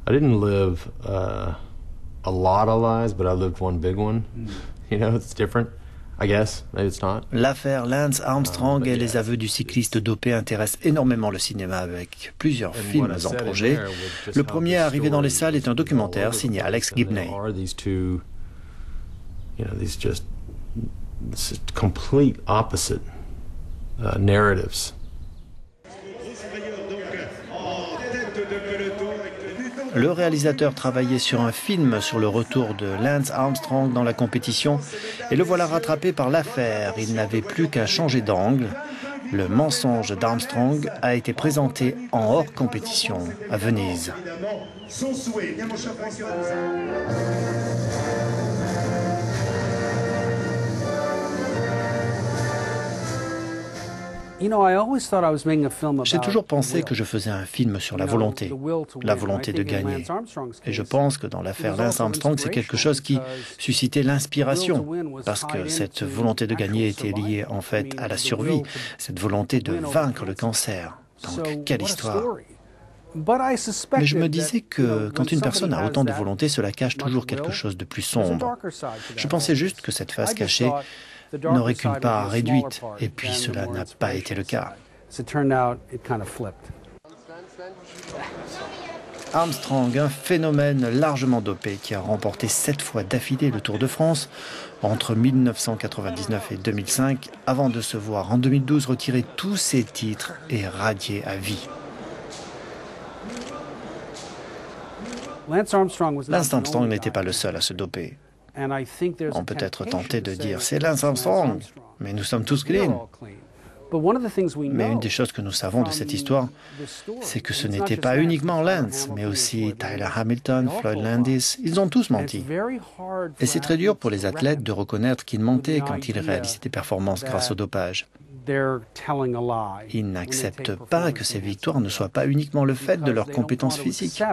I didn't live a lot of lives, but I lived one big one. You know, it's different. I guess, maybe it's not. L'affaire Lance Armstrong et les aveux du cycliste dopé intéressent énormément le cinéma avec plusieurs films en projet. Le premier à arriver dans les salles est un documentaire signé Alex Gibney. This complete opposite narratives. Le réalisateur travaillait sur un film sur le retour de Lance Armstrong dans la compétition et le voilà rattrapé par l'affaire. Il n'avait plus qu'à changer d'angle. Le mensonge d'Armstrong a été présenté en hors compétition à Venise. J'ai toujours pensé que je faisais un film sur la volonté de gagner. Et je pense que dans l'affaire Lance Armstrong, c'est quelque chose qui suscitait l'inspiration, parce que cette volonté de gagner était liée en fait à la survie, cette volonté de vaincre le cancer. Donc, quelle histoire! Mais je me disais que quand une personne a autant de volonté, cela cache toujours quelque chose de plus sombre. Je pensais juste que cette face cachée n'aurait qu'une part réduite, et puis cela n'a pas été le cas. Armstrong, un phénomène largement dopé qui a remporté 7 fois d'affilée le Tour de France entre 1999 et 2005, avant de se voir en 2012 retirer tous ses titres et radier à vie. Lance Armstrong n'était pas le seul à se doper. On peut être tenté de dire « c'est Lance Armstrong », mais nous sommes tous clean. Mais une des choses que nous savons de cette histoire, c'est que ce n'était pas uniquement Lance, mais aussi Tyler Hamilton, Floyd Landis. Ils ont tous menti. Et c'est très dur pour les athlètes de reconnaître qu'ils mentaient quand ils réalisaient des performances grâce au dopage. Ils n'acceptent pas que ces victoires ne soient pas uniquement le fait de leurs compétences physiques.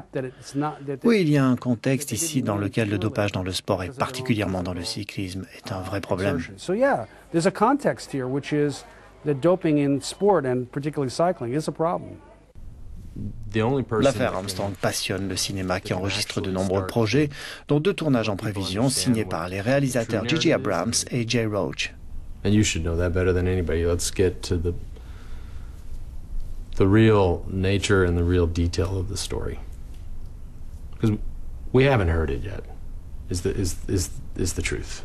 Oui, il y a un contexte ici dans lequel le dopage dans le sport, et particulièrement dans le cyclisme, est un vrai problème. L'affaire Armstrong passionne le cinéma qui enregistre de nombreux projets, dont 2 tournages en prévision signés par les réalisateurs J.J. Abrams et Jay Roach. And you should know that better than anybody. Let's get to the real nature and the real detail of the story, because we haven't heard it yet. Is the truth.